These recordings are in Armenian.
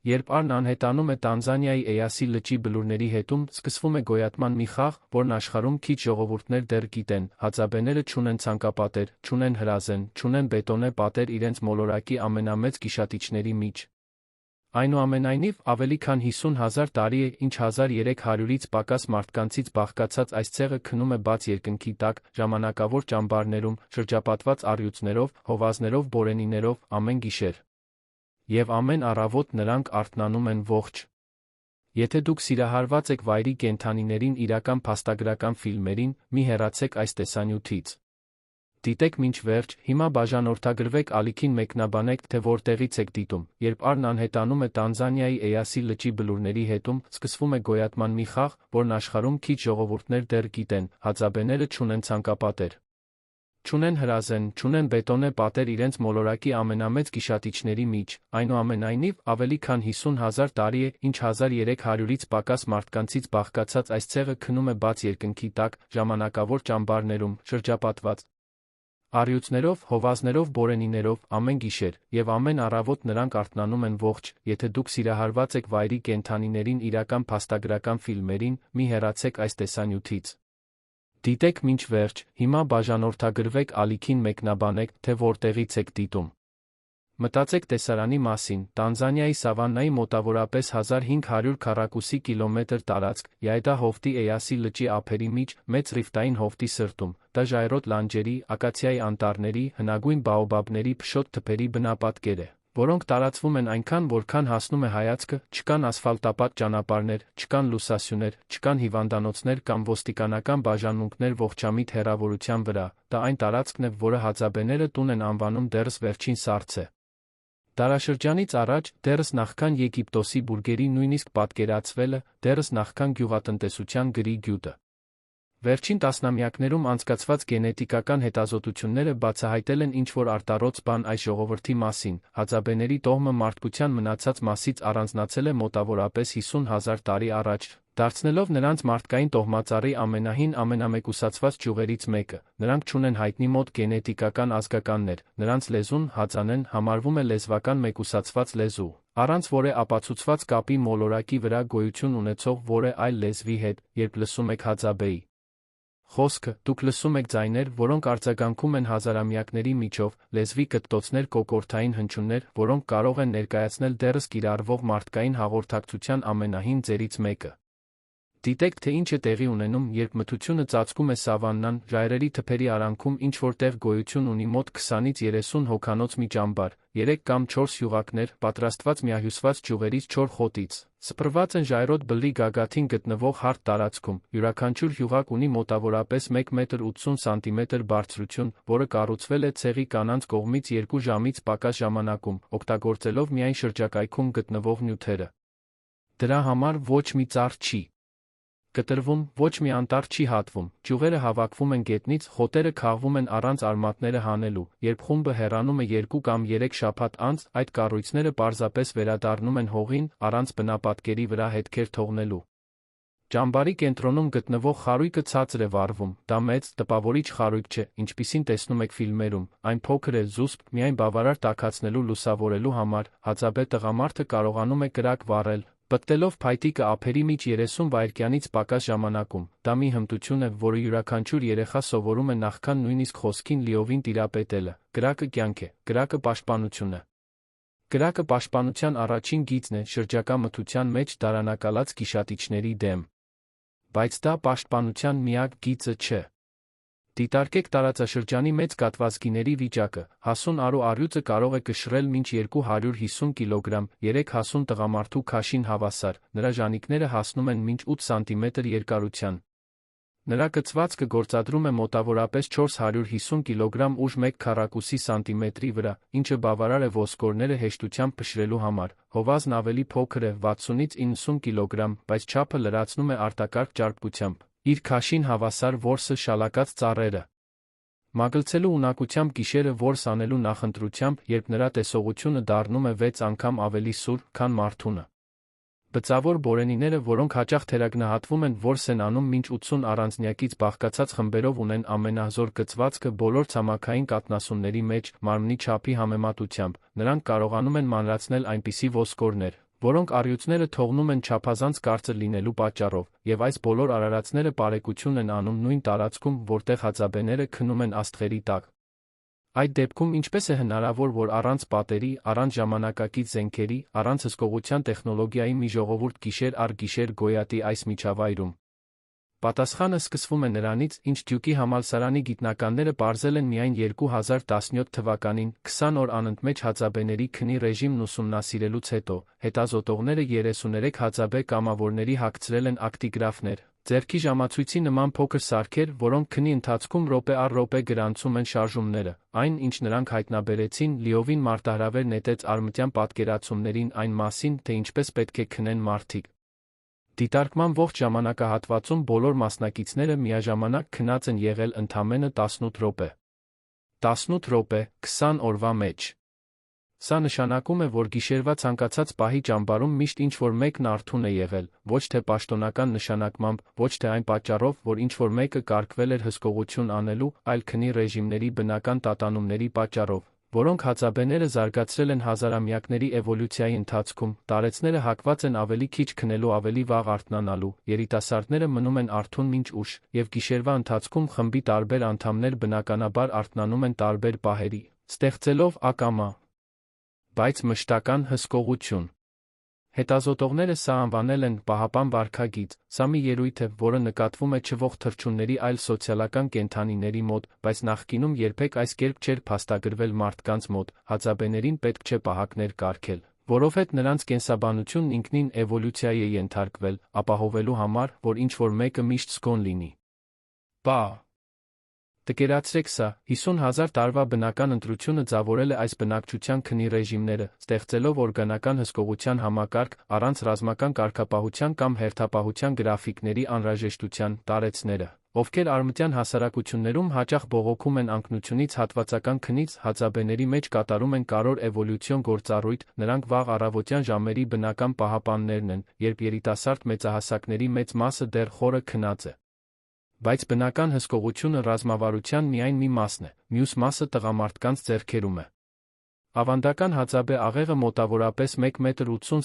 Երբ Արն անհետանում է Տանզանիայի Էյասի լճի բլուրների հետում, սկսվում է գոյատման մի խաղ, որն աշխարհում քիչ ժողովուրդներ դեռ գիտեն. հածաբեները չունեն ցանկապատեր, չունեն հրազեն, չունեն բետոնե պատեր իրենց մոլորակի ամենամեծ գիշատիչների միջ։ Այնուամենայնիվ, ավելի քան 50,000 տարի է, ինչ 1300-ից պակաս մարդկանցից բաղկացած այս ցեղը քնում է բաց երկնքի տակ, ժամանակավոր ճամբարներում, շրջապատված առյուծներով, հովազներով, բորենիներով, ամեն գիշեր։ Եվ ամեն առավոտ նրանք արթնանում են ողջ։ Եթե դուք սիրահարված եք վայրի կենդանիներին իրական փաստագրական ֆիլմերին, մի հեռացեք այս տեսանյութից։ Դիտեք մինչ վերջ, հիմա բաժանորդագրվեք ալիքին մեկնաբանեք, թե որտեղից եք դիտում։ Երբ Արն անհետանում է Տանզանիայի Էյասի լճի բլուրների հետում, սկսվում է գոյատման մի խաղ, որն աշխարհում քիչ ժողովուրդներ դեռ գիտեն. հածաբեները չունեն ցանկապատեր, չունեն հրազեն, չունեն բետոնե պատեր իրենց մոլորակի ամենամեծ գիշատիչների միջ։ Այնուամենայնիվ, ավելի քան 50,000 տարի է, ինչ 1300-ից պակաս մարդկանցից բաղկացած այս ցեղը քնում է բաց երկնքի տակ, ժամանակավոր ճամբարներում, շրջապատված առյուծներով, հովազներով, բորենիներով, ամեն գիշեր, եւ ամեն առավոտ նրանք արթնանում են ողջ։ Եթե դուք սիրահարված եք վայրի կենդանիներին իրական փաստագրական ֆիլմերին, մի հեռացեք այս տեսանյութից։ Դիտեք մինչ վերջ, հիմա բաժանորդագրվեք ալիքին մեկնաբանեք, թե որտեղից եք դիտում։ Մտածեք տեսարանի մասին. Տանզանիայի սավաննայի մոտավորապես 1500 քառակուսի կիլոմետր տարածք, Յայդա հովտի Էյասի լճի ափերի միջ, մեծ ռիֆտային հովտի սրտում, դա ժայռոտ լանջերի, ակացիայի անտառների, հնագույն բաոբաբների փշոտ թփերի բնապատկեր է, որոնք տարածվում են այնքան, որքան հասնում է հայացքը, չկան ասֆալտապատ ճանապարհներ, չկան լուսասյուներ, չկան հիվանդանոցներ կամ ոստիկանական բաժանմունքներ ողջամիտ հեռավորության վրա, դա այն տարածքն է, որը հածաբեները տուն են անվանում դեռս վերջին սառցե։ Դարաշրջանից առաջ, դեռս նախքան Եգիպտոսի բուրգերի նույնիսկ պատկերացվելը, դեռս նախքան գյուղատնտեսության գրի գյուտը։ Վերջին տասնամյակներում անցկացված գենետիկական հետազոտությունները բացահայտել են ինչ-որ արտառոց բան այս ժողովրդի մասին. հածաբեների տոհմը մարդկության մնացած մասից առանձնացել է մոտավորապես 50,000 տարի առաջ, դարձնելով նրանց մարդկային տոհմածառի ամենահին ամենամեկուսացված ճյուղերից մեկը։ Նրանք չունեն հայտնի մոտ գենետիկական ազգականներ, նրանց լեզուն, հածանեն, համարվում է լեզվական մեկուսացված լեզու, առանց որը ապացուցված կապի մոլորակի վրա գոյություն ունեցող որը այլ լեզվի հետ։ Երբ լսում եք հածաբեի խոսքը, դուք լսում եք ձայներ, որոնք արձագանքում են հազարամյակների միջով, լեզվի կտտոցներ, կոկորդային հնչյուններ, որոնք կարող են ներկայացնել դեռս կիրառվող մարդկային հաղորդակցության ամենահին ձևերից մեկը։ Դիտեք, թե ինչ է տեղի ունենում, երբ մթությունը ծածկում է սավաննան, ժայռերի թփերի արանքում ինչ-որ տեղ գոյություն ունի մոտ 20-ից 30 հոգանոց մի ճամբար, 3 կամ 4 հյուղակներ, պատրաստված միահյուսված ճյուղերից 4 խոտից, սփռված են ժայռոտ բլրի գագաթին գտնվող հարթ տարածքում։ Յուրաքանչյուր հյուղակ ունի մոտավորապես 1 մետր 80 սանտիմետր բարձրություն, որը կառուցվել է ցեղի կանանց կողմից 2 ժամից պակաս ժամանակում, օգտագործելով միայն շրջակայքում գտնվող նյութերը։ Դրա համար ոչ մի ծառ չի կտրվում, ոչ մի անտառ չի հատվում, ճյուղերը հավաքվում են գետնից, խոտերը քաղվում են առանց արմատները հանելու։ Երբ խումբը հեռանում է 2 կամ 3 շաբաթ անց, այդ կառույցները պարզապես վերադառնում են հողին, առանց բնապատկերի վրա հետքեր թողնելու։ Ճամբարի կենտրոնում գտնվող խարույկը ցածր է վառվում, դա մեծ, տպավորիչ խարույկ չէ, ինչպիսին տեսնում եք ֆիլմերում, այն փոքր է, զուսպ, միայն բավարար տաքացնելու լուսավորելու համար, հածաբե տղամարդը կարողանում է կրակ վառել, պտտելով փայտիկը ափերի միջ 30 վայրկյանից պակաս ժամանակում։ Դա մի հմտություն է, որը յուրաքանչյուր երեխա սովորում է նախքան նույնիսկ խոսքին լիովին տիրապետելը։ Կրակը կյանք է, կրակը պաշտպանություն է։ Կրակը պաշտպանության առաջին գիծն է շրջակա մթության մեջ դարանակալած գիշատիչների դեմ։ Բայց դա պաշտպանության միակ գիծը չէ։ Դիտարկեք տարածաշրջանի մեծ կատվազգիների վիճակը, հասուն արու առյուծը կարող է կշռել մինչ 250 կիլոգրամ, 3 հասուն տղամարդու քաշին հավասար, նրա ժանիքները հասնում են մինչ 8 սանտիմետր երկարության։ Նրա կցվածքը գործադրում է մոտավորապես 450 կիլոգրամ ուժ 1 քառակուսի սանտիմետրի վրա, ինչը բավարար է ոսկորները հեշտությամբ փշրելու համար։ Հովազն ավելի փոքր է, 60-ից 90 կիլոգրամ, բայց չափը լրացնում է արտակարգ ճարպկությամբ։ Իր քաշին հավասար որսը շալակած ծառերը մագլցելու ունակությամբ գիշերը որս անելու նախընտրությամբ, երբ նրա տեսողությունը դառնում է 6 անգամ ավելի սուր, քան մարդունը։ Բծավոր բորենիները, որոնք հաճախ թերագնահատվում են, որս են անում մինչ 80 առանձնյակից բաղկացած խմբերով ունեն ամենահզոր կցվածքը բոլոր ցամաքային կաթնասունների մեջ, մարմնի չափի համեմատությամբ, նրանք կարողանում են մանրացնել այնպիսի ոսկորներ, որոնք առյուծները թողնում են չափազանց կարծր լինելու պատճառով, եւ այս բոլոր արարածները բարեկություն են անում նույն տարածքում, որտեղ հածաբեները քնում են աստղերի տակ։ Այդ դեպքում ինչպես է հնարավոր, որ առանց պատերի, առանց ժամանակակից զենքերի, առանց հսկողության տեխնոլոգիայի մի ժողովուրդ գիշեր առ գիշեր գոյատի այս միջավայրում։ Պատասխանը սկսվում է նրանից, ինչ Դյուկի համալսարանի գիտնականները պարզել են միայն 2017 թվականին, 20 օր անընդմեջ հածաբեների քնի ռեժիմն ուսումնասիրելուց հետո, հետազոտողները 33 հածաբե կամավորների հագցրել են ակտիգրաֆներ, ձեռքի ժամացույցի նման փոքր սարքեր, որոնք քնի ընթացքում րոպե առ րոպե գրանցում են շարժումները, այն, ինչ նրանք հայտնաբերեցին, լիովին մարտահրավեր նետեց արմատյան պատկերացումներին այն մասին, թե ինչպես պետք է քնեն մարդիկ։ Դիտարկման ողջ ժամանակահատվածում բոլոր մասնակիցները միաժամանակ քնած են եղել ընդամենը 18 րոպե։ 18 րոպե, 20 օրվա մեջ։ Սա նշանակում է, որ գիշերվա ցանկացած պահի ճամբարում միշտ ինչ-որ մեկն արթուն է եղել, ոչ թե պաշտոնական նշանակմամբ, ոչ թե այն պատճառով, որ ինչ-որ մեկը կարգվել էր հսկողություն անելու, այլ քնի ռեժիմների բնական տատանումների պատճառով, որոնք հածաբեները զարգացրել են հազարամյակների էվոլյուցիայի ընթացքում, տարեցները հակված են ավելի քիչ քնելու ավելի վաղ արթնանալու, երիտասարդները մնում են արթուն մինչ ուշ, եւ գիշերվա ընթացքում խմբի տարբեր անդամներ բնականաբար արթնանում են տարբեր պահերի, ստեղծելով ակամա, բայց մշտական հսկողություն։ Հետազոտողները սա անվանել են պահապան վարքագիծ, սա մի ելույթ է, որը նկատվում է չվող թռչունների այլ սոցիալական կենդանիների մոտ, բայց նախկինում երբեք այս կերպ չէր փաստագրվել մարդկանց մոտ, հածաբեներին պետք չէ պահակներ կարգել, որովհետև նրանց կենսաբանությունն ինքնին էվոլյուցիայի է ենթարկվել, ապահովելու համար, որ ինչ-որ մեկը միշտ զգոն լինի։ Պա. Տկերացրեք սա, 50,000 տարվա բնական ընտրությունը ձևավորել է այս բնակչության քնի ռեժիմները, ստեղծելով օրգանական հսկողության համակարգ, առանց ռազմական կարգապահության կամ հերթապահության գրաֆիկների անհրաժեշտության, տարեցները, ովքեր արմատյան հասարակություններում հաճախ բողոքում են անկնությունից հատվածական քնից, հածաբեների մեջ կատարում են կարևոր էվոլյուցիոն գործառույթ, նրանք վաղ առավոտյան ժամերի բնական պահապաններն են, երբ երիտասարդ մեծահասակների մեծ մասը դեռ խորը քնած է։ Բայց բնական հսկողությունը ռազմավարության միայն մի մասն է, մյուս մասը տղամարդկանց ձեռքերում է։ Ավանդական հածաբե աղեղը մոտավորապես 1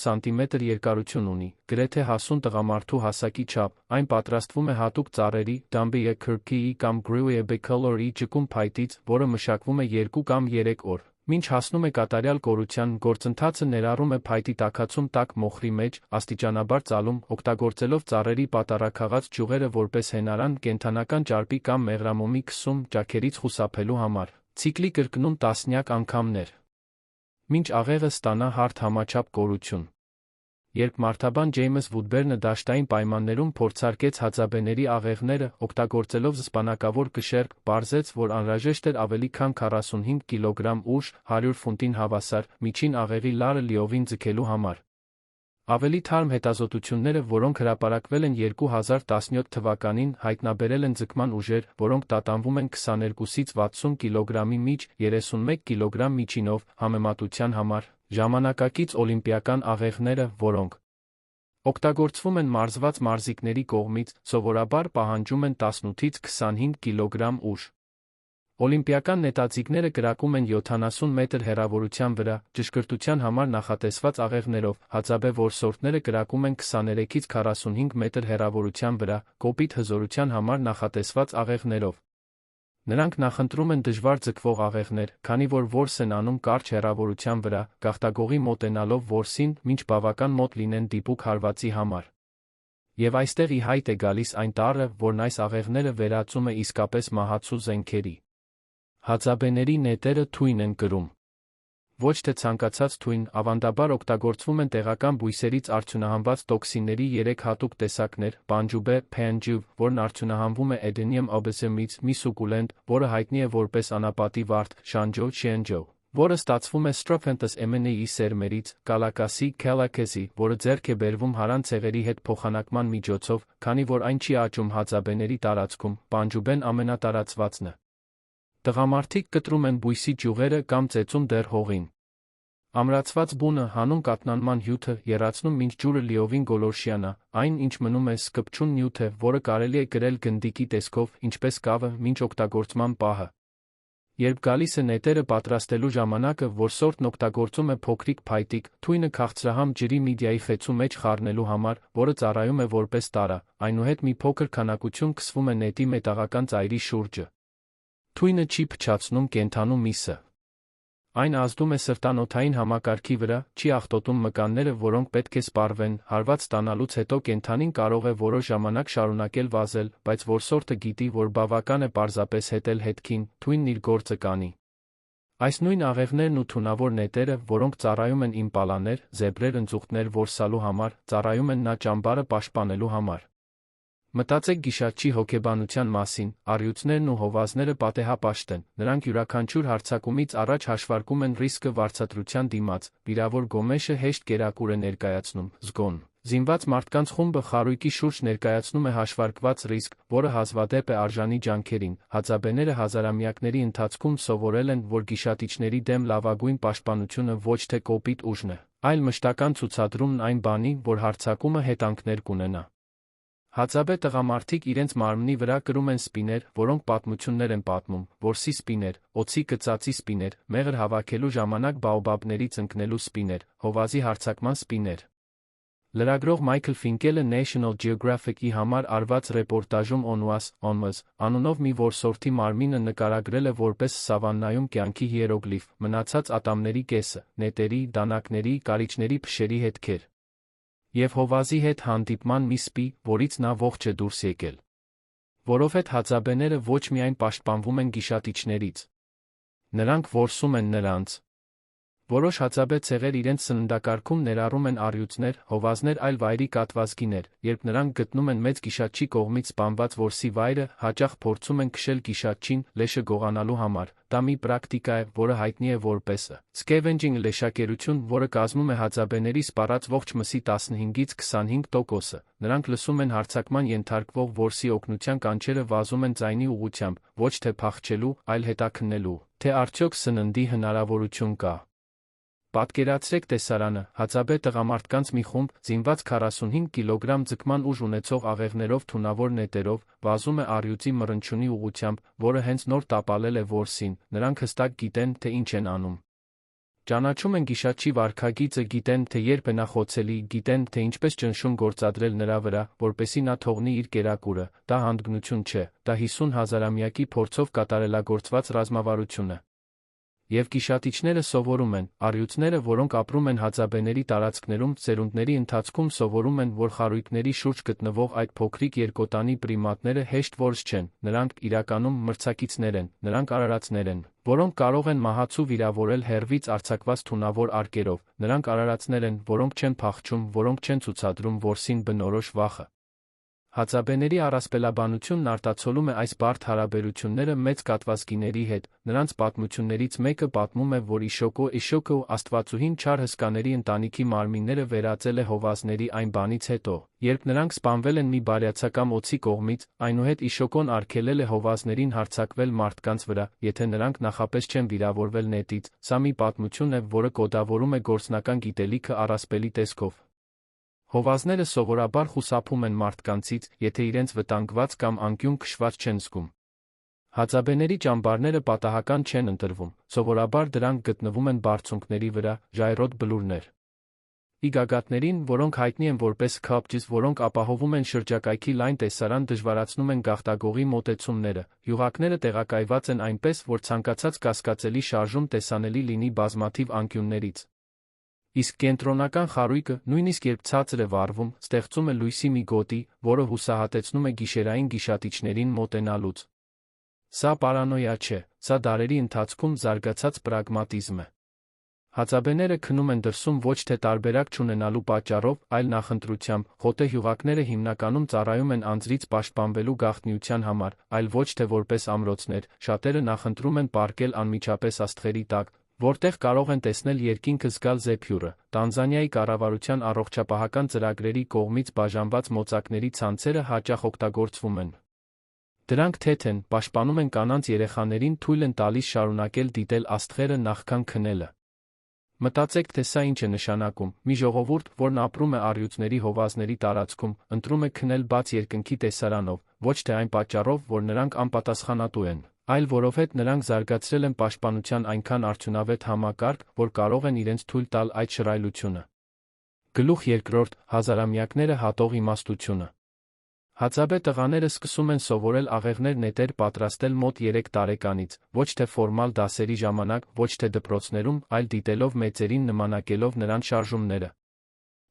սմ երկարություն ունի, գրեթե հասուն տղամարդու հասակի չափ, այն պատրաստվում է հատուկ ծառերի, դամբիեքրքիի կամ գրյուեբեքոլորի ճկուն փայտից, որը մշակվում է 2 կամ 3 օր, մինչ հասնում է կատարյալ կորության, գործընթացը ներառում է փայտի տաքացում տաք մոխրի մեջ, աստիճանաբար ծալում, օգտագործելով ծառերի պատառաքաղած ճյուղերը որպես հենարան, կենդանական ճարպի կամ մեղրամոմի քսում, ճաքերից խուսափելու համար, ցիկլի կրկնում տասնյակ անգամներ, մինչ աղեղը ստանա հարթ համաչափ կորություն։ Երբ մարդաբան Ջեյմս Վուդբերնը դաշտային պայմաններում փորձարկեց հածաբեների աղեղները, օգտագործելով զսպանակավոր կշեռք, պարզեց, որ անհրաժեշտ էր ավելի քան 45 կիլոգրամ ուժ, 100 ֆունտին հավասար, միջին աղեղի լարը լիովին ձգելու համար։ Ավելի թարմ հետազոտությունները, որոնք հրապարակվել են 2017 թվականին, հայտնաբերել են ձգման ուժեր, որոնք տատանվում են 22-ից 60 կիլոգրամի միջ, 31 կիլոգրամ միջինով, համեմատության համար, ժամանակակից օլիմպիական աղեղները, որոնք օգտագործվում են մարզված մարզիկների կողմից, սովորաբար պահանջում են 18-ից 25 կիլոգրամ ուժ։ Օլիմպիական նետաձիգները կրակում են 70 մետր հեռավորության վրա, ճշգրտության համար նախատեսված աղեղներով, հածաբե որսորդները կրակում են 23-ից 45 մետր հեռավորության վրա, կոպիտ հզորության համար նախատեսված աղեղներով։ Նրանք նախընտրում են դժվար ձգվող աղեղներ, քանի որ որս են անում կարճ հեռավորության վրա, գաղտագողի մոտենալով որսին, մինչ բավական մոտ լինեն դիպուկ հարվածի համար։ Եվ այստեղ ի հայտ է գալիս այն տառը, որն այս աղեղները վերածում է իսկապես մահացու զենքերի։ Հածաբեների նետերը թույն են կրում։ Ոչ թե ցանկացած թույն, ավանդաբար օգտագործվում են տեղական բույսերից արդյունահանված տոքսինների 3 հատուկ տեսակներ, պանջուբե, փենջուվ, որն արդյունահանվում է Edenium obesumից, մի սուկուլենտ, որը հայտնի է որպես անապատի վարդ, շանջո, շենջո, որը ստացվում է Strophanthus emeneyi սերմերից, կալակասի, քելակեսի, որը ձեռք է բերվում հարան ցեղերի հետ փոխանակման միջոցով, քանի որ այն չի աճում հածաբեների տարածքում, պանջուբեն ամենատարածվածն է։ Տղամարդիկ կտրում են բույսի ճյուղերը կամ ծեծում դեռ հողին։ Ամրացված բունը հանում կաթնանման հյութը, եռացնում մինչ ջուրը լիովին գոլորշիանա, այն ինչ մնում է սկպչուն նյութ է, որը կարելի է կրել գնդիկի տեսքով, ինչպես կավը, մինչ օգտագործման պահը։ Երբ գալիս է նետերը պատրաստելու ժամանակը, որ սորտն օգտագործում է փոքրիկ փայտիկ, թույնը քաղցրահամ ջրի միդիայի խեցու մեջ խառնելու համար, որը ծառայում է որպես տարա, այնուհետ մի փոքր քանակություն քսվում է նետի մետաղական ծայրի շուրջը։ Թույնը չի փչացնում կենդանու միսը։ Այն ազդում է սրտանոթային համակարգի վրա, չի աղտոտում մկանները, որոնք պետք է սպառվեն, հարված ստանալուց հետո կենդանին կարող է որոշ ժամանակ շարունակել վազել, բայց որ սորտը գիտի, որ բավական է պարզապես հետել հետքին, թույնն իր գործը կանի։ Այս նույն աղեղներն ու թունավոր նետերը, որոնք ծառայում են իմպալաներ, զեբրեր, ընձուղտներ որսալու համար, ծառայում են նա ճամբարը պաշտպանելու համար։ Մտածեք գիշատչի հոգեբանության մասին, առյուծներն ու հովազները պատեհապաշտ են, նրանք յուրաքանչյուր հարձակումից առաջ հաշվարկում են ռիսկը վարձատրության դիմաց, վիրավոր գոմեշը հեշտ կերակուր է ներկայացնում, զգոն։ Զինված մարդկանց խումբը խարույկի շուրջ ներկայացնում է հաշվարկված ռիսկ, որը հազվադեպ է արժանի ջանքերին։ Հածաբեները հազարամյակների ընթացքում սովորել են, որ գիշատիչների դեմ լավագույն պաշտպանությունը ոչ թե կոպիտ ուժն է, այլ մշտական ցուցադրումն այն բանի, որ հարձակումը հետանքներ կունենա։ Հածաբե տղամարդիկ իրենց մարմնի վրա կրում են սպիներ, որոնք պատմություններ են պատմում, որսի սպիներ, օձի կծածի սպիներ, մեղր հավաքելու ժամանակ բաոբաբներից ընկնելու սպիներ, հովազի հարձակման սպիներ։ Լրագրող Մայքլ Ֆինկելը National Geographic-ի համար արված ռեպորտաժում ONUAS անունով մի որսորդի մարմինը նկարագրել է որպես սավաննայում կյանքի հիերոգլիֆ, մնացած ատամների կեսը, նետերի, դանակների, կարիճների փշերի հետքեր։ Եվ հովազի հետ հանդիպման մի սպի, որից նա ողջ է դուրս եկել։ Որովհետև հածաբեները ոչ միայն պաշտպանվում են գիշատիչներից, նրանք որսում են նրանց։ Որոշ հածաբե ցեղեր իրենց սննդակարգում ներառում են առյուծներ, հովազներ, այլ վայրի կատվազգիներ, երբ նրանք գտնում են մեծ գիշատչի կողմից սպանված որսի վայրը, հաճախ փորձում են քշել գիշատչին, լեշը գողանալու համար։ Դա մի պրակտիկա է, որը հայտնի է որպես scavenging լեշակերություն, որը կազմում է հածաբեների սպառած ողջ մսի 15-ից 25%։ Նրանք լսում են հարձակման ենթարկվող որսի օգնության կանչերը վազում են ձայնի ուղղությամբ, ոչ թե փախչելու, այլ հետաքննելու, թե արդյոք սննդի հնարավորություն կա։ Պատկերացրեք տեսարանը, հածաբե տղամարդկանց մի խումբ, զինված 45 կիլոգրամ ձգման ուժ ունեցող աղեղներով թունավոր նետերով, վազում է առյուծի մռնչյունի ուղղությամբ, որը հենց նոր տապալել է որսին, նրանք հստակ գիտեն, թե ինչ են անում։ Ճանաչում են գիշատչի վարքագիծը, գիտեն, թե երբ է նա խոցելի, գիտեն, թե ինչպես ճնշում գործադրել նրա վրա, որպեսզի նա թողնի իր կերակուրը։ Դա հանդգնություն չէ, դա 50 հազարամյակի փորձով կատարելագործված ռազմավարություն է։ Եվ գիշատիչները սովորում են, առյուծները, որոնք ապրում են հածաբեների տարածքներում, սերունդների ընթացքում սովորում են, որ խարույկների շուրջ գտնվող այդ փոքրիկ երկոտանի պրիմատները հեշտ որս չեն, նրանք իրականում մրցակիցներ են, նրանք արարածներ են, որոնք կարող են մահացու վիրավորել հեռվից արձակված թունավոր արկերով, նրանք արարածներ են, որոնք չեն փախչում, որոնք չեն ցուցադրում որսին բնորոշ վախը։ Հածաբեների առասպելաբանությունն արտացոլում է այս բարդ հարաբերությունները մեծ կատվազգիների հետ, նրանց պատմություններից մեկը պատմում է, որ Իշոկը աստվածուհին չար հսկաների ընտանիքի մարմինները վերածել է հովազների այն բանից հետո, երբ նրանք սպանվել են մի բարյացակամ օձի կողմից, այնուհետ Իշոկոն արգելել է հովազներին հարձակվել մարդկանց վրա, եթե նրանք նախապես չեն վիրավորվել նետից։ Սա մի պատմություն է, որը կոդավորում է գործնական գիտելիքը առասպելի տեսքով։ Հովազները սովորաբար խուսափում են մարդկանցից, եթե իրենց վտանգված կամ անկյուն քշված չեն զգում։ Հածաբեների ճամբարները պատահական չեն ընտրվում, սովորաբար դրանք գտնվում են բարձունքների վրա, ժայռոտ բլուրներ։ Իգագաթներին, որոնք հայտնի են որպես քապջս, որոնք ապահովում են շրջակայքի լայն տեսարան, դժվարացնում են գաղտագողի մոտեցումները։ Յուղակները տեղակայված են այնպես, որ ցանկացած կասկածելի շարժում տեսանելի լինի բազմաթիվ անկյուններից։ Իսկ կենտրոնական խարույկը, նույնիսկ երբ ցածր է վառվում, ստեղծում է լույսի մի գոտի, որը հուսահատեցնում է գիշերային գիշատիչներին մոտենալուց։ Սա պարանոյա չէ, սա դարերի ընթացքում զարգացած պրագմատիզմ է։ Հածաբեները քնում են դրսում ոչ թե տարբերակ չունենալու պատճառով, այլ նախընտրությամբ, խոտե յուղակները հիմնականում ծառայում են անձրից պաշտպանվելու գաղտնիության համար, այլ ոչ թե որպես ամրոցներ, շատերը նախընտրում են պառկել անմիջապես աստղերի տակ, որտեղ կարող են տեսնել երկինքը զգալ զեփյուռը։ Տանզանիայի կառավարության առողջապահական ծրագրերի կողմից բաժանված մոծակների ցանցերը հաճախ օգտագործվում են։ Դրանք թեթ են, պաշտպանում են կանանց երեխաներին, թույլ են տալիս շարունակել դիտել աստղերը նախքան քնելը։ Մտածեք, թե սա ինչ է նշանակում։ Մի ժողովուրդ, որն ապրում է առյուծների հովազների տարածքում, ընտրում է քնել բաց երկնքի տեսարանով, ոչ թե այն պատճառով, որ նրանք անպատասխանատու են, այլ որովհետև նրանք զարգացրել են պաշտպանության այնքան արդյունավետ համակարգ, որ կարող են իրենց թույլ տալ այդ շռայլությունը։ Գլուխ երկրորդ. Հազարամյակները հատող իմաստությունը։ Հացաբե տղաները սկսում են սովորել աղեղներ նետեր պատրաստել մոտ 3 տարեկանից, ոչ թե ֆորմալ դասերի ժամանակ, ոչ թե դպրոցներում, այլ դիտելով մեծերին նմանակելով նրանց շարժումները։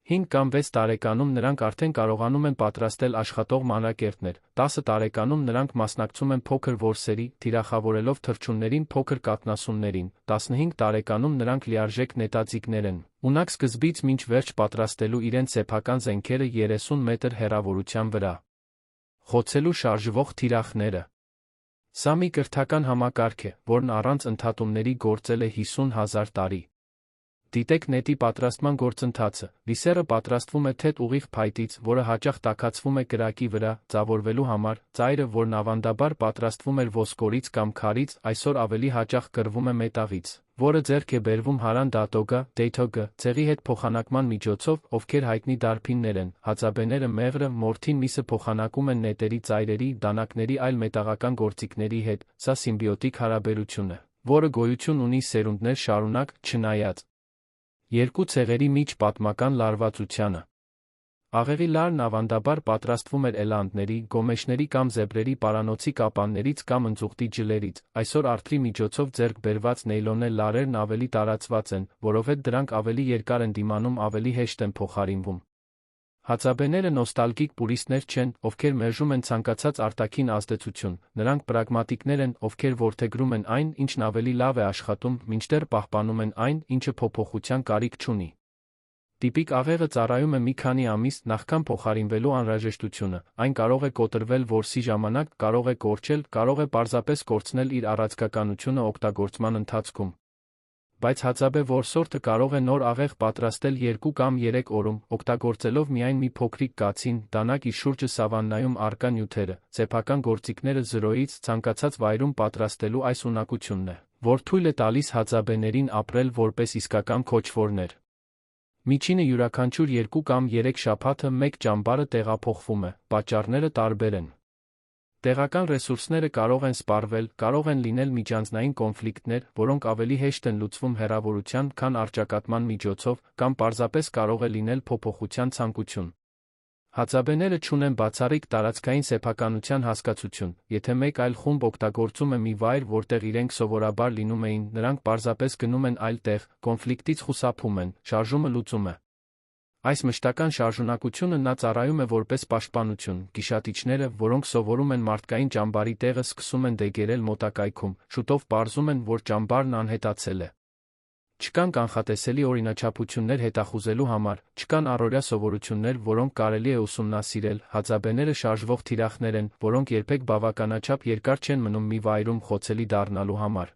5 կամ 6 տարեկանում նրանք արդեն կարողանում են պատրաստել աշխատող մանրակերտներ, 10 տարեկանում նրանք մասնակցում են փոքր որսերի, թիրախավորելով թռչուններին փոքր կաթնասուններին, 15 տարեկանում նրանք լիարժեք նետաձիգներ են, ունակ սկզբից մինչ վերջ պատրաստելու իրենց սեփական զենքերը 30 մետր հեռավորության վրա։ Խոցելու շարժվող թիրախները։ Սա մի կրթական համակարգ է, որն առանց ընդհատումների գործել է 50,000 տարի։ Դիտեք նետի պատրաստման գործընթացը։ Լիսերը պատրաստվում է թեթ ուղիղ փայտից, որը հաճախ տաքացվում է կրակի վրա, ձավորվելու համար, ծայրը, որն ավանդաբար պատրաստվում էր ոսկորից կամ քարից, այսօր ավելի հաճախ կռվում է մետաղից, որը ձեռք է բերվում հարան դատոգա, դեյթոգը, ցեղի հետ փոխանակման միջոցով, ովքեր հայտնի դարբիններ են, հացաբեները մեղրը, մորթին միսը փոխանակում են նետերի ծայրերի, դանակների այլ մետաղական գործիքների հետ, սա սիմբիոտիկ հարաբերություն է, որը գոյություն ունի սերունդներ շարունակ, չնայած երկու ցեղերի միջ պատմական լարվածությանը։ Աղեղի լարն ավանդաբար պատրաստվում էր էլանդների, գոմեշների կամ զեբրերի պարանոցի կապաններից կամ ընձուղտի ջլերից, այսօր արթրի միջոցով ձեռք բերված նեյլոնե լարերն ավելի տարածված են, որովհետև դրանք ավելի երկար են դիմանում, ավելի հեշտ են փոխարինվում։ Հացաբեները նոստալգիկ պուրիստներ չեն, ովքեր մերժում են ցանկացած արտաքին ազդեցություն, նրանք պրագմատիկներ են, ովքեր որդեգրում են այն, ինչն ավելի լավ է աշխատում, մինչդեռ պահպանում են այն, ինչը փոփոխության կարիք չունի։ Տիպիկ աղեղը ծառայում է մի քանի ամիս, նախքան փոխարինվելու անհրաժեշտությունը, այն կարող է կոտրվել որսի ժամանակ, կարող է կորչել, կարող է պարզապես կորցնել իր առաձգականությունը օգտագործման ընթացքում։ Բայց հացաբե որսորդը կարող է նոր աղեղ պատրաստել 2 կամ 3 օրում, օգտագործելով միայն մի փոքրիկ կացին, դանակ իր շուրջը սավաննայում առկա նյութերը, սեփական գործիքները 0-ից ցանկացած վայրում պատրաստելու այս ունակությունն է, որ թույլ է տալիս հացաբեներին ապրել որպես իսկական քոչվորներ։ Միջինը յուրաքանչյուր 2 կամ 3 շաբաթը մեկ ճամբարը տեղափոխվում է, պատճառները տարբեր են։ Տեղական ռեսուրսները կարող են սպառվել, կարող են լինել միջանձնային կոնֆլիկտներ, որոնք ավելի հեշտ են լուծվում հեռավորության, քան առճակատման միջոցով, կամ պարզապես կարող է լինել փոփոխության ցանկություն։ Հացաբեները չունեն բացառիկ տարածքային սեփականության հասկացություն, եթե մեկ այլ խումբ օգտագործում է մի վայր, որտեղ իրենք սովորաբար լինում էին, նրանք պարզապես գնում են այլ տեղ, կոնֆլիկտից խուսափում են, շարժումը լուծում է։ Այս մշտական շարժունակությունը նա ծառայում է որպես պաշտպանություն, գիշատիչները, որոնք սովորում են մարդկային ճամբարի տեղը սկսում են դեգերել մոտակայքում, շուտով պարզում են, որ ճամբարն անհետացել է։ Չկան կանխատեսելի օրինաչափություններ հետախուզելու համար, չկան առօրյա սովորություններ, որոնք կարելի է ուսումնասիրել, հացաբեները շարժվող թիրախներ են, որոնք երբեք բավականաչափ երկար չեն մնում մի վայրում խոցելի դառնալու համար։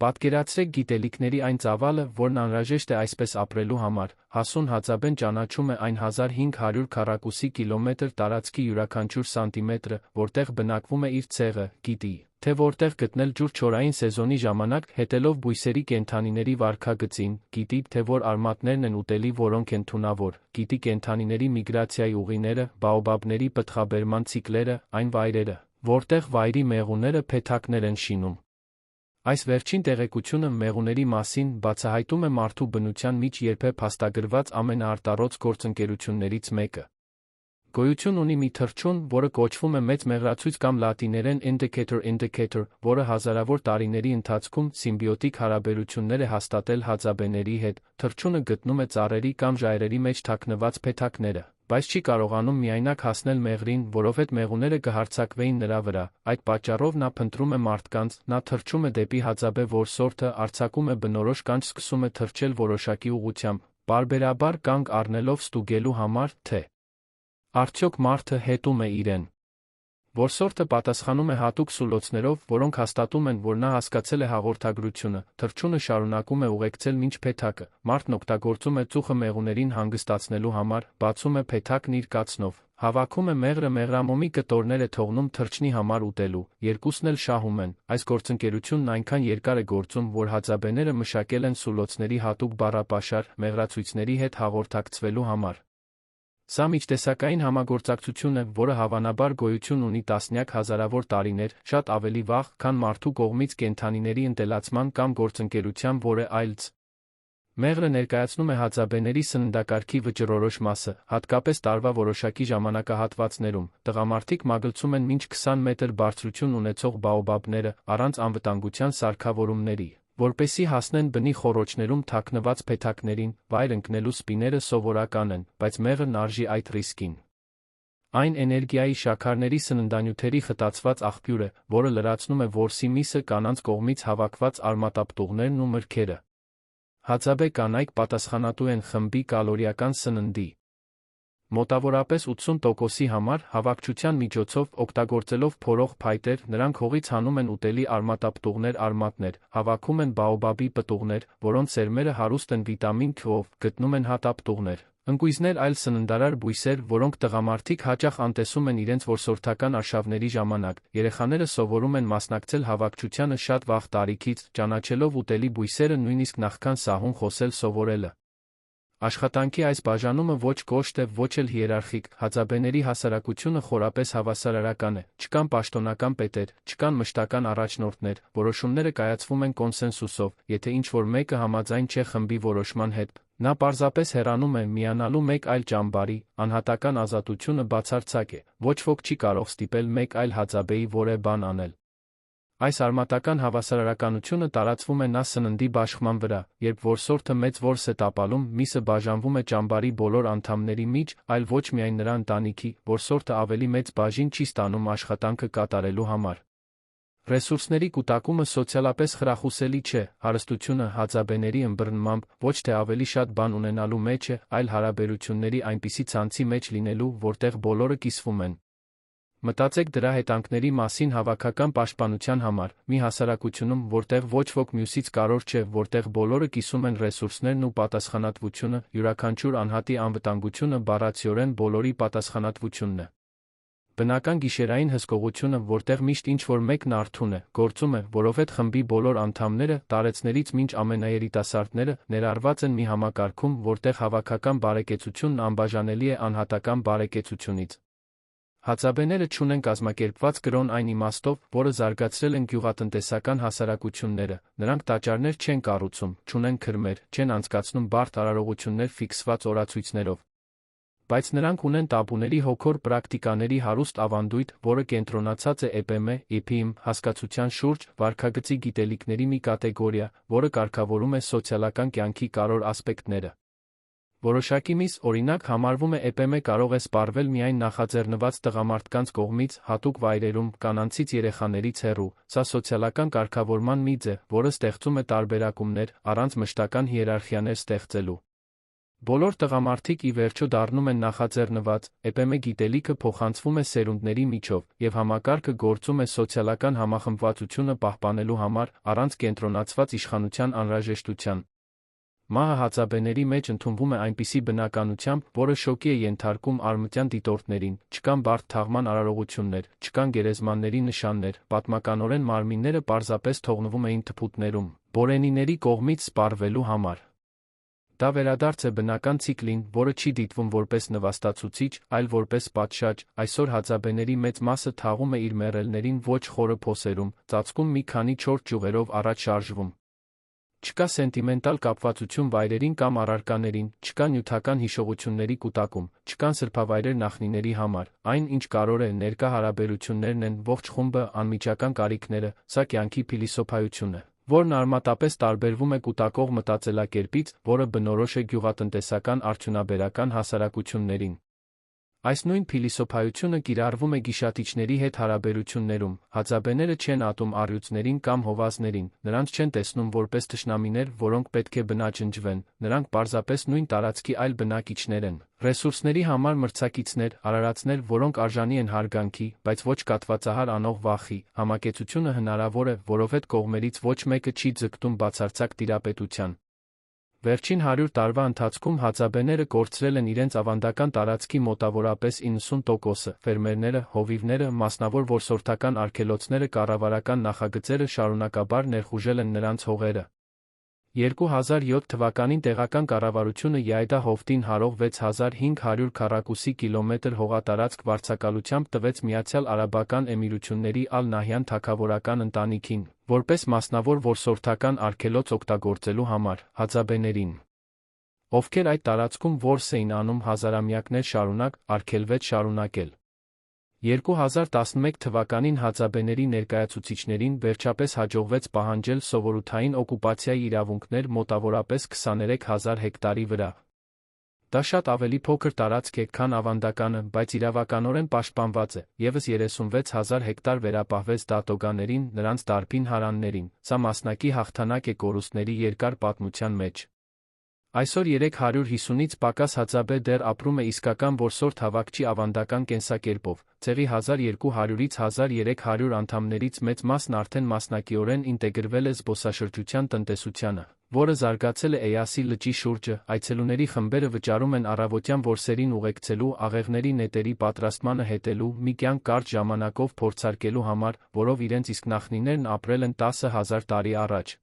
Պատկերացրեք գիտելիքների այն ծավալը, որն անհրաժեշտ է այսպես ապրելու համար, հասուն հացաբեն ճանաչում է այն 1500 քառակուսի կիլոմետր տարածքի յուրաքանչյուր սանտիմետրը, որտեղ բնակվում է իր ցեղը, գիտի, թե որտեղ գտնել ջուր չորային սեզոնի ժամանակ, հետելով բույսերի կենդանիների վարքագծին, գիտի, թե որ արմատներն են ուտելի, որոնք են թունավոր, գիտի կենդանիների միգրացիայի ուղիները, բաոբաբների պտղաբերման ցիկլերը, այն վայրերը, որտեղ վայրի մեղուները փեթակներ են շինում։ Այս վերջին տեղեկությունը մեղուների մասին բացահայտում է մարդու բնության մեջ երբեք փաստագրված ամենաարտառոց գործընկերություններից մեկը։ Գոյություն ունի մի թռչուն, որը կոչվում է մեծ մեղրացույց կամ լատիներեն indicator, որը հազարավոր տարիների ընթացքում սիմբիոտիկ հարաբերություններ է հաստատել հացաբեների հետ, թռչունը գտնում է ծառերի կամ ժայռերի մեջ թաքնված փեթակները, բայց չի կարողանում միայնակ հասնել մեղրին, որովհետև մեղուները կհարձակվեին նրա վրա, այդ պատճառով նա փնտրում է մարդկանց, նա թռչում է դեպի հացաբե որսորդը, արձակում է բնորոշ կանչ, սկսում է թռչել որոշակի ուղղությամբ, պարբերաբար կանգ առնելով ստուգելու համար, թե արդյոք մարդը հետում է իրեն։ Որսորդը պատասխանում է հատուկ սուլոցներով, որոնք հաստատում են, որ նա հասկացել է հաղորդագրությունը, թռչունը շարունակում է ուղեկցել մինչ փեթակը, մարդն օգտագործում է ծուխը մեղուներին հանգստացնելու համար, բացում է փեթակն իր կացնով, հավաքում է մեղրը, մեղրամոմի կտորներ է թողնում թռչնի համար ուտելու, երկուսն էլ շահում են, այս գործընկերությունն այնքան երկար է գործում, որ հացաբեները մշակել են սուլոցների հատուկ բառապաշար, մեղրացույցների հետ հաղորդակցվելու համար։ Սա միջտեսակային համագործակցություն է, որը հավանաբար գոյություն ունի տասնյակ հազարավոր տարիներ, շատ ավելի վաղ, քան մարդու կողմից կենդանիների ընտելացման կամ գործընկերության որևէ այլ ցը։ Մեղրը ներկայացնում է հածաբեների սննդակարգի վճռորոշ մասը, հատկապես տարվա որոշակի ժամանակահատվածներում։ Տղամարդիկ մագլցում են մինչ 20 մետր բարձրություն ունեցող բաոբաբները, առանց անվտանգության սարքավորումների, որպեսզի հասնեն բնի խոռոչներում թաքնված փեթակներին, վայր ընկնելու սպիները սովորական են, բայց մեղրն արժի այդ ռիսկին։ Այն էներգիայի շաքարների սննդանյութերի խտացված աղբյուր է, որը լրացնում է որսի միսը, կանանց կողմից հավաքված արմատապտուղներն ու մրգերը։ Հածաբե կանայք պատասխանատու են խմբի կալորիական սննդի մոտավորապես 80%-ի համար, հավաքչության միջոցով, օգտագործելով փորող փայտեր, նրանք հողից հանում են ուտելի արմատապտուղներ, արմատներ, հավաքում են բաոբաբի պտուղներ, որոնց սերմերը հարուստ են վիտամին K-ով, գտնում են հատապտուղներ, ընկույզներ, այլ սննդարար բույսեր, որոնք տղամարդիկ հաճախ անտեսում են իրենց որսորդական արշավների ժամանակ։ Երեխաները սովորում են մասնակցել հավաքչությանը շատ վաղ տարիքից, ճանաչելով ուտելի բույսերը նույնիսկ նախքան սահուն խոսել սովորելը։ Աշխատանքի այս բաժանումը ոչ կոշտ է, ոչ էլ հիերարխիկ, հածաբեների հասարակությունը խորապես հավասարարական է, չկան պաշտոնական պետեր, չկան մշտական առաջնորդներ, որոշումները կայացվում են կոնսենսուսով, եթե ինչ-որ մեկը համաձայն չէ խմբի որոշման հետ, նա պարզապես հեռանում է, միանալու մեկ այլ ճամբարի, անհատական ազատությունը բացարձակ է, ոչ ոք չի կարող ստիպել մեկ այլ հածաբեի որևէ բան անել։ Այս արմատական հավասարարականությունը տարածվում է նա սննդի բաշխման վրա, երբ որսորդը մեծ որս է տապալում, միսը բաժանվում է ճամբարի բոլոր անդամների մեջ, այլ ոչ միայն նրա ընտանիքի, որսորդը ավելի մեծ բաժին չի ստանում աշխատանքը կատարելու համար։ Ռեսուրսների կուտակումը սոցիալապես խրախուսելի չէ, հարստությունը հածաբեների ըմբռնմամբ ոչ թե ավելի շատ բան ունենալու մեջ է, այլ հարաբերությունների այնպիսի ցանցի մեջ լինելու, որտեղ բոլորը կիսվում են։ Մտածեք դրա հետանքների մասին հավաքական պաշտպանության համար, մի հասարակությունում, որտեղ ոչ ոք մյուսից կարևոր չէ, որտեղ բոլորը կիսում են ռեսուրսներն ու պատասխանատվությունը, յուրաքանչյուր անհատի անվտանգությունը բառացիորեն բոլորի պատասխանատվությունն է։ Բնական գիշերային հսկողությունը, որտեղ միշտ ինչ-որ մեկն արթուն է, գործում է, որովհետև խմբի բոլոր անդամները, տարեցներից մինչ ամենաերիտասարդները, ներառված են մի համակարգում, որտեղ հավաքական բարեկեցությունն անբաժանելի է անհատական բարեկեցությունից։ Հածաբեները չունեն կազմակերպված կրոն այն իմաստով, որը զարգացրել են գյուղատնտեսական հասարակությունները, նրանք տաճարներ չեն կառուցում, չունեն քրմեր, չեն անցկացնում բարդ արարողություններ ֆիքսված օրացույցներով։ Բայց նրանք ունեն տաբուների հոգոր պրակտիկաների հարուստ ավանդույթ, որը կենտրոնացած է EPM հասկացության շուրջ, վարքագծի գիտելիքների մի կատեգորիա, որը կարգավորում է սոցիալական կյանքի կարևոր ասպեկտները։ Որոշակի միս, օրինակ, համարվում է EPM կարող է սպառվել միայն նախաձեռնված տղամարդկանց կողմից, հատուկ վայրերում, կանանցից երեխաներից հեռու, սա սոցիալական կարգավորման միծ է, որը ստեղծում է տարբերակումներ, առանց մշտական հիերարխիաներ ստեղծելու։ Բոլոր տղամարդիկ ի վերջո դառնում են նախաձեռնված, EPM գիտելիքը փոխանցվում է սերունդների միջով, և համակարգը գործում է սոցիալական համախմբվածությունը պահպանելու համար, առանց կենտրոնացված իշխանության անհրաժեշտության։ Մահը հածաբեների մեջ ընդունվում է այնպիսի բնականությամբ, որը շոկի է ենթարկում արմատյան դիտորդներին, չկան բարդ թաղման արարողություններ, չկան գերեզմանների նշաններ, պատմականորեն մարմինները պարզապես թողնվում էին թփուտներում, բորենիների կողմից սպառվելու համար։ Դա վերադարձ է բնական ցիկլին, որը չի դիտվում որպես նվաստացուցիչ, այլ որպես պատշաճ, այսօր հածաբեների մեծ մասը թաղում է իր մեռելներին ոչ խորը փոսերում, ծածկում մի քանի չոր ճյուղերով առաջ շարժվում։ Չկա սենտիմենտալ կապվածություն վայրերին կամ առարկաներին, չկա նյութական հիշողությունների կուտակում, չկան սրբավայրեր նախնիների համար, այն, ինչ կարող է, ներկա հարաբերություններն են, ողջ խումբը, անմիջական կարիքները, սա կյանքի փիլիսոփայություն է, որն արմատապես տարբերվում է կուտակող մտածելակերպից, որը բնորոշ է գյուղատնտեսական արդյունաբերական հասարակություններին։ Այս նույն փիլիսոփայությունը կիրառվում է գիշատիչների հետ հարաբերություններում, հածաբեները չեն ատում առյուծներին կամ հովազներին, նրանց չեն տեսնում որպես թշնամիներ, որոնք պետք է բնաջնջվեն, նրանք պարզապես նույն տարածքի այլ բնակիչներ են, ռեսուրսների համար մրցակիցներ, արարածներ, որոնք արժանի են հարգանքի, բայց ոչ կաթվածահար անող վախի, համակեցությունը հնարավոր է, որովհետև կողմերից ոչ մեկը չի ձգտում բացարձակ տիրապետության։ Վերջին 100 տարվա ընթացքում հածաբեները կորցրել են իրենց ավանդական տարածքի մոտավորապես 90%-ը, ֆերմերները, հովիվները, մասնավոր որսորդական արգելոցները, կառավարական նախագծերը շարունակաբար ներխուժել են նրանց հողերը։ 2007 թվականին տեղական կառավարությունը Յայդա հովտին հարող 6500 քառակուսի կիլոմետր հողատարածք վարձակալությամբ տվեց Միացյալ Արաբական Էմիրությունների Ալ Նահյան թագավորական ընտանիքին, որպես մասնավոր որսորդական արգելոց օգտագործելու համար, հածաբեներին, ովքեր այդ տարածքում որս էին անում հազարամյակներ շարունակ, արգելվեց շարունակել։ 2011 թվականին հածաբեների ներկայացուցիչներին վերջապես հաջողվեց պահանջել սովորութային օկուպացիայի իրավունքներ մոտավորապես 23,000 հեկտարի վրա։ Դա շատ ավելի փոքր տարածք է, քան ավանդականը, բայց իրավականորեն պաշտպանված է, ևս 36,000 հեկտար վերապահվեց դատոգաներին, նրանց դարբին հարաններին, սա մասնակի հաղթանակ է կորուստների երկար պատմության մեջ։ Այսօր 350-ից պակաս հածաբե դեռ ապրում է իսկական որսորդ հավաքչի ավանդական կենսակերպով, ցեղի 1200-ից 1300 անդամներից մեծ մասն արդեն մասնակիորեն ինտեգրվել է զբոսաշրջության տնտեսությանը, որը զարգացել է Էասի լճի շուրջը, այցելուների խմբերը վճարում են առավոտյան որսերին ուղեկցելու, աղեղների նետերի պատրաստմանը հետելու, մի կյանք կարճ ժամանակով փորձարկելու համար, որով իրենց իսկ նախնիներն ապրել են 10,000 տարի առաջ։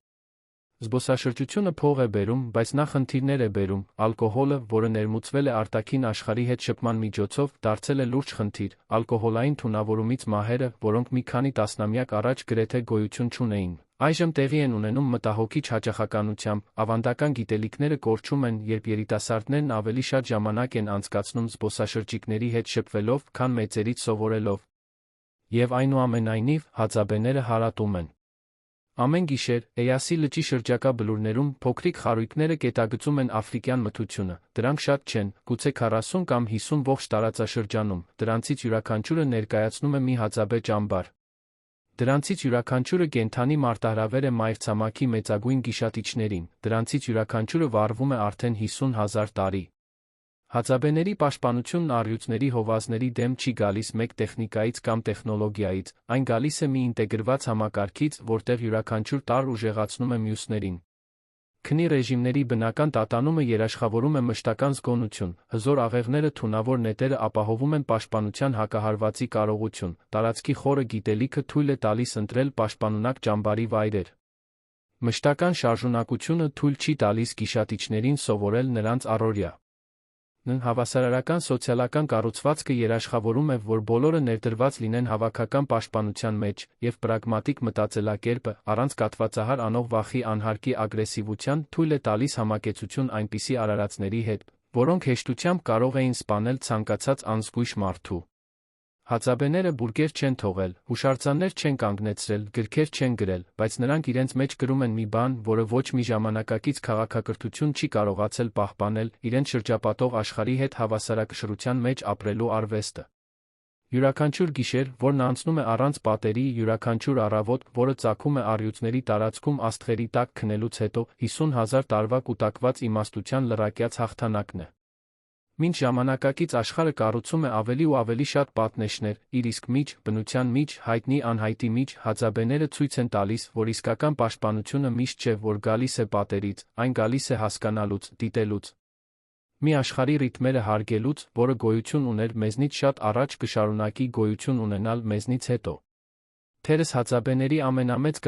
Զբոսաշրջությունը փող է բերում, բայց նա խնդիրներ է բերում, ալկոհոլը, որը ներմուծվել է արտաքին աշխարհի հետ շփման միջոցով, դարձել է լուրջ խնդիր, ալկոհոլային թունավորումից մահերը, որոնք մի քանի տասնամյակ առաջ գրեթե գոյություն չունեին, այժմ տեղի են ունենում մտահոգիչ հաճախականությամբ, ավանդական գիտելիքները կորչում են, երբ երիտասարդներն ավելի շատ ժամանակ են անցկացնում զբոսաշրջիկների հետ շփվելով, քան մեծերից սովորելով։ Եվ այնուամենայնիվ, հածաբեները հարատում են։ Ամեն գիշեր, Էասի լճի շրջակա բլուրներում, փոքրիկ խարույկները կետագծում են աֆրիկյան մթությունը, դրանք շատ չեն, գուցե 40 կամ 50 ողջ տարածաշրջանում, դրանցից յուրաքանչյուրը ներկայացնում է մի հածաբե ճամբար։ Դրանցից յուրաքանչյուրը կենդանի մարտահրավեր է մայրցամաքի մեծագույն գիշատիչներին, դրանցից յուրաքանչյուրը վառվում է արդեն 50,000 տարի։ Հածաբեների պաշտպանությունն առյուծների հովազների դեմ չի գալիս մեկ տեխնիկայից կամ տեխնոլոգիայից, այն գալիս է մի ինտեգրված համակարգից, որտեղ յուրաքանչյուր տարր ուժեղացնում է մյուսներին։ Քնի ռեժիմների բնական տատանումը երաշխավորում է մշտական զգոնություն, հզոր աղեղները թունավոր նետերը ապահովում են պաշտպանության հակահարվածի կարողություն, տարածքի խորը գիտելիքը թույլ է տալիս ընտրել պաշտպանունակ ճամբարի վայրեր։ Մշտական շարժունակությունը թույլ չի տալիս գիշատիչներին սովորել նրանց առօրյա։ Հավասարարական սոցիալական կառուցվածքը երաշխավորում է, որ բոլորը ներդրված լինեն հավաքական պաշտպանության մեջ, և պրագմատիկ մտածելակերպը, առանց կաթվածահար անող վախի անհարկի ագրեսիվության, թույլ է տալիս համակեցություն այնպիսի արարածների հետ, որոնք հեշտությամբ կարող էին սպանել ցանկացած անզգույշ մարդու։ Հածաբեները բուրգեր չեն թողել, հուշարձաններ չեն կանգնեցրել, գրքեր չեն գրել, բայց նրանք իրենց մեջ կրում են մի բան, որը ոչ մի ժամանակակից քաղաքակրթություն չի կարողացել պահպանել, իրենց շրջապատող աշխարհի հետ հավասարակշռության մեջ ապրելու արվեստը։ Յուրաքանչյուր գիշեր, որն անցնում է առանց պատերի, յուրաքանչյուր առավոտ, որը ծագում է առյուծների տարածքում աստղերի տակ քնելուց հետո, 50,000 տարվա կուտակված իմաստության լրակյաց հաղթանակն է։ Մինչ ժամանակակից աշխարհը կառուցում է ավելի ու ավելի շատ պատնեշներ, իր իսկ միջ, բնության միջ, հայտնի անհայտի միջ, հածաբեները ցույց են տալիս, որ իսկական պաշտպանությունը միշտ չէ, որ գալիս է պատերից, այն գալիս է հասկանալուց, դիտելուց։ Մի աշխարհի ռիթմերը հարգելուց, որը գոյություն ուներ մեզնից շատ առաջ, կշարունակի գոյություն ունենալ մեզնից հետո։ Թերս հածաբեների ամենամեծ